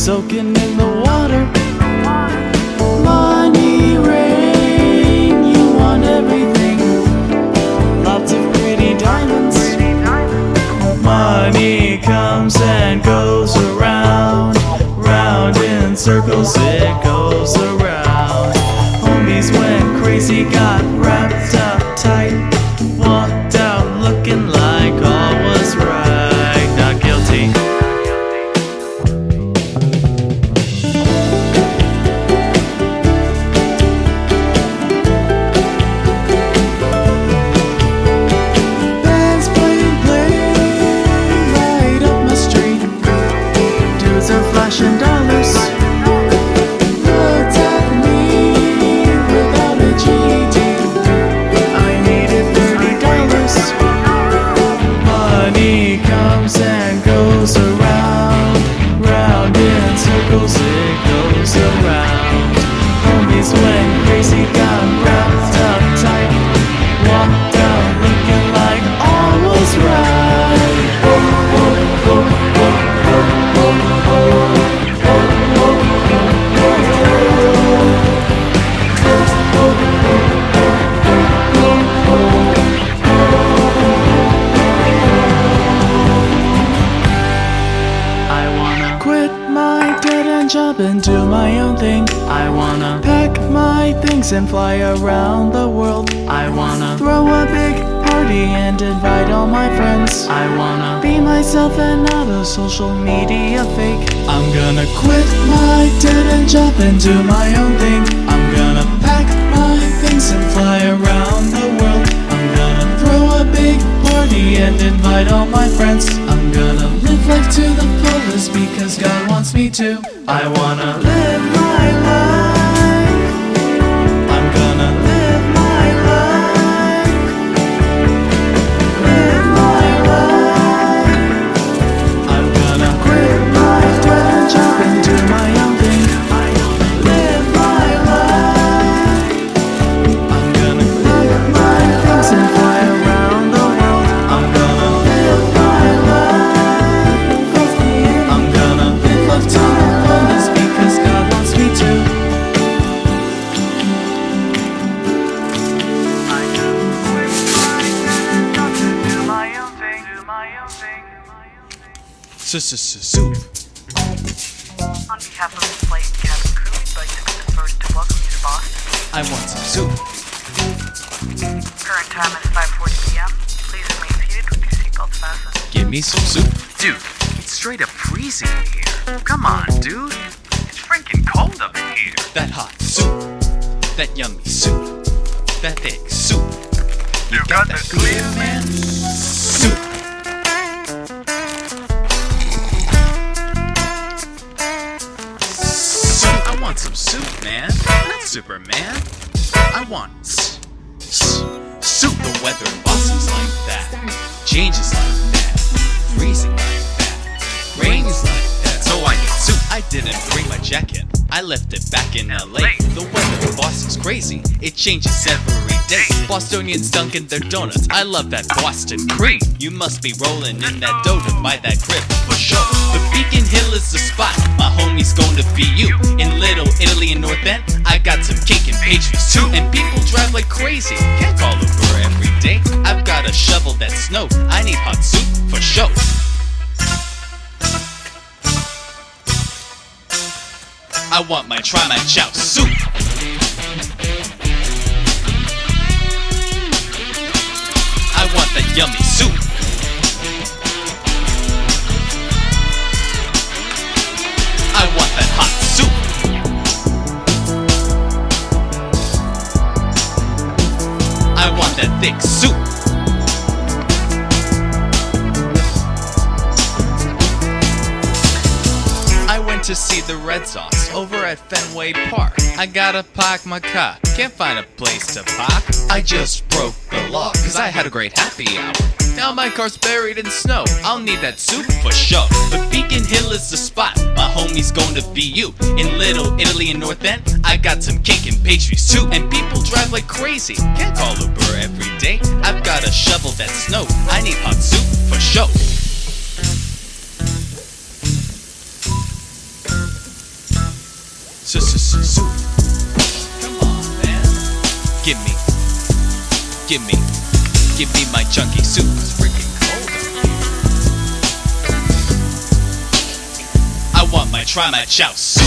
soaking in the water. Money rain, you want everything. Lots of pretty diamonds. Money comes and goes around, round in circles it goes around. Homies went crazy, got wrapped up tight, walked out looking like all was right. Not guilty. Bands playing right up my street. Dudes are flashing dollars. Looked at me without a GED. I needed $30. Money comes and goes around, round in circles it goes around. Homies went crazy, got wrapped up tight, walked out looking like all was right. I wanna quit my dead-end job and do my own thing. I wanna pack my things and fly around the world. I wanna throw a big party and invite all my friends. I wanna be myself and not a social media fake. I'm gonna quit my dead-end job and do my own thing. I'm gonna pack my things and fly around the world. I'm gonna throw a big party and invite all my friends. I'm gonna live life to the fullest because God wants me to. I wanna live my life. I'm gonna live my life. Live my life. I'm gonna quit my dead-end job and do my own thing. I wanna live my life. I'm gonna live my things and fly around the world. I'm gonna live my life. I'm gonna live life to the fullest because God wants me to. I gotta quit my dead-end job and do my own thing. Do my own thing. Soup. On behalf of the flight and cabin crew, we'd like to be the first to welcome you to Boston. I want some soup. Current time is 5:40 p.m. Please remain seated with your seatbelts fastened. Give me some soup. Dude, it's straight up freezing in here. Come on, dude. It's freaking cold up in here. That hot soup. That yummy soup. That thick soup. You got the clear, man? Soup. Soup. I want some soup, man. Not Superman. I want soup. The weather blossoms like that. Changes like that. Freezing like that. Rains like that. So I need soup. I didn't bring my jacket. I left it back in LA. The weather in Boston's crazy. It changes every day. Bostonians dunking their donuts. I love that Boston cream. You must be rolling in that dough to buy that crib for sure. The Beacon Hill is the spot. My homie's going to be you. In Little Italy and North End, I got some cake and pastries too. And people drive like crazy. Can't call Uber every day. I've got a shovel that snow. I need hot soup for sure. I want my try my chow soup. I want that yummy soup. I want that hot soup. I want that thick soup. I went to see the Red Sox over at Fenway Park. I gotta park my car, can't find a place to park. I just broke the law, cause I had a great happy hour. Now my car's buried in snow, I'll need that soup for sure. But Beacon Hill is the spot, my homie's going to be you. In Little Italy and North End, I got some cake and pastries too. And people drive like crazy, can't call Uber every day. I've got a shovel that snow, I need hot soup for sure. Soup. Come on, man. Give me my chunky soup. It's freaking cold out here. I want try my chow soup.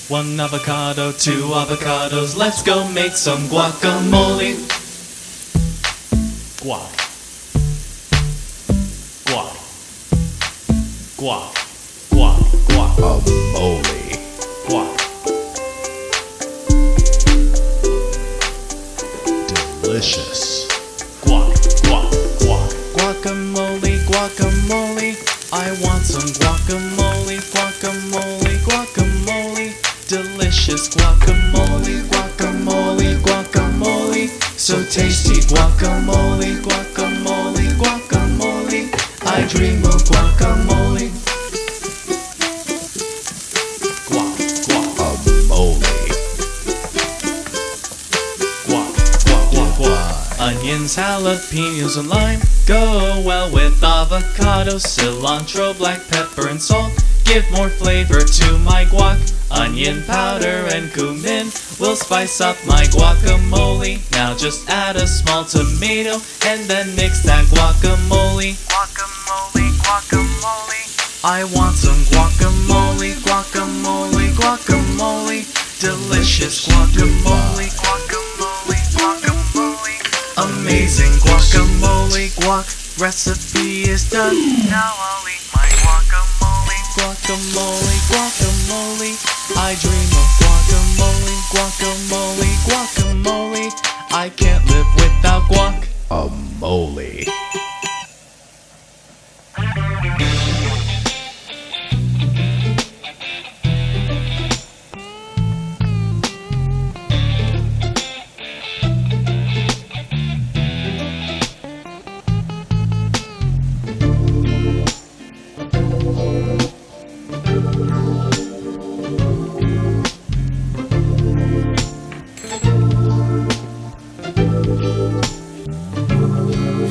1 avocado, 2 avocados, let's go make some guacamole. Guac. Guacamole. Guac. Delicious. Guacamole. I want some guacamole. Delicious guacamole. So tasty guacamole. I dream of guacamole. Onions, jalapenos, and lime go well with avocado, cilantro, black pepper, and salt. Give more flavor to my guac. Onion powder and cumin will spice up my guacamole. Now just add a small tomato and then mix that guacamole. Guacamole. I want some guacamole. Delicious guacamole. Amazing guacamole. Guac recipe is done. Now I'll eat my guacamole. Guacamole. I dream of guacamole. I can't live without guac. Guacamole.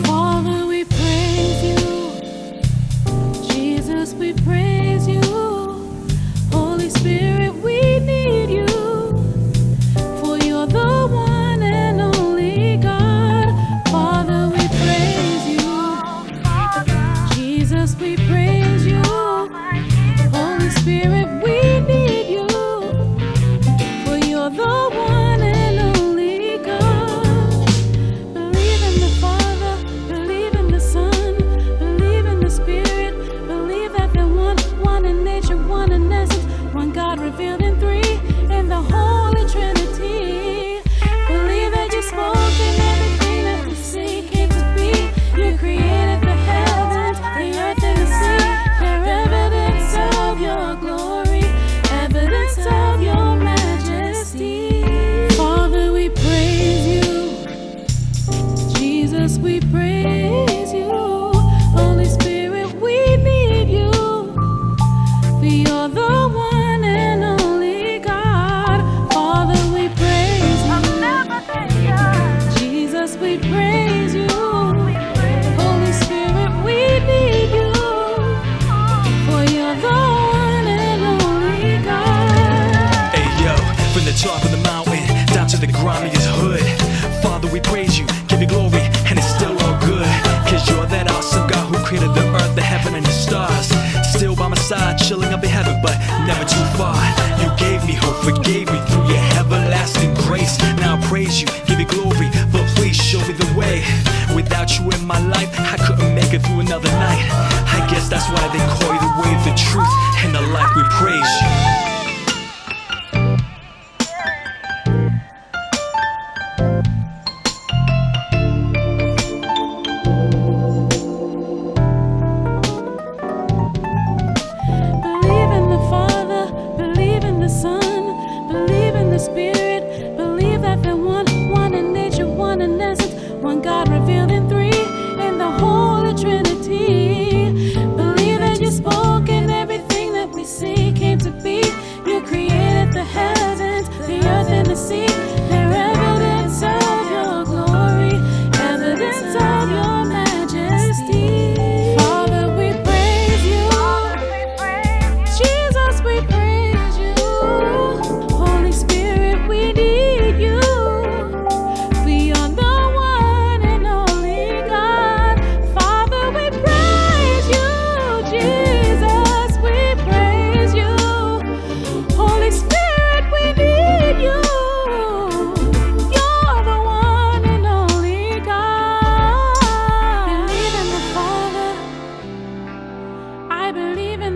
Father, we praise you. Jesus, we praise you. Holy Spirit, we need you. For you're the one and only God. Father, we praise you. Jesus, we praise you. Holy Spirit, we need you. For you're the one and only God. Believe in the Father, believe in the Son, believe in the Spirit, believe that they're one in nature, one in essence, one God revealed in three, in the Holy Trinity. Believe that you spoke and everything that we see came to be. You created the heavens, the earth and the sea. They're evidence of your glory, evidence of your majesty. Father, we praise you. Jesus, we praise you. Holy Spirit, we need you. We are the one and only God. Father, we praise you. Jesus, we praise you. Holy Spirit, we need you. For you're the one and only God. Hey yo, from the top of the mountain down to the grimiest hood. Father, we praise you, give you glory, and it's still all good. Cause you're that awesome God who created the earth, the heaven, and the stars. Still by my side, chilling up in heaven, but never too far. You gave me hope, forgave me through your everlasting grace. Now I praise you, give you glory, but please show me the way. Without you in my life, I couldn't make it through another night. I guess that's why they call you the way, the truth, and the life. We praise you. Believe in the Father, believe in the Son, believe in the Spirit, believe that they're one in nature, one in essence, one God revealed in three, in the Holy Trinity. Believe that you spoke and everything that we see came to be.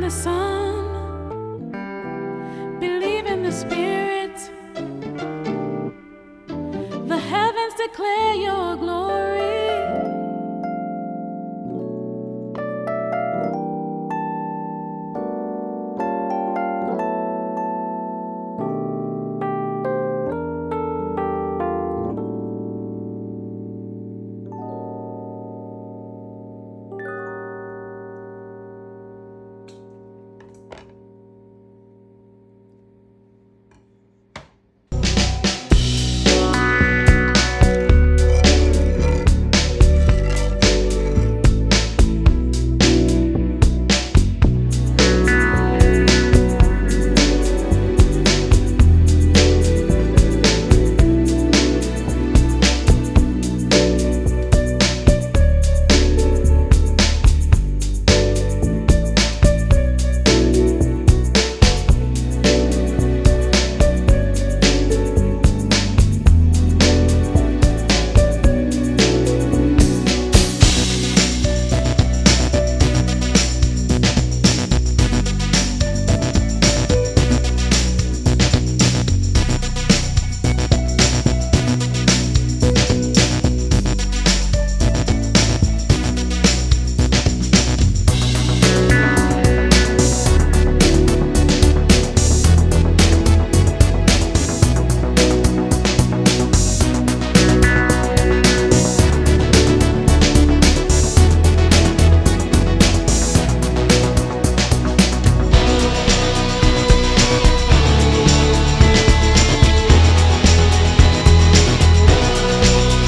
the sun, believe in the spirit.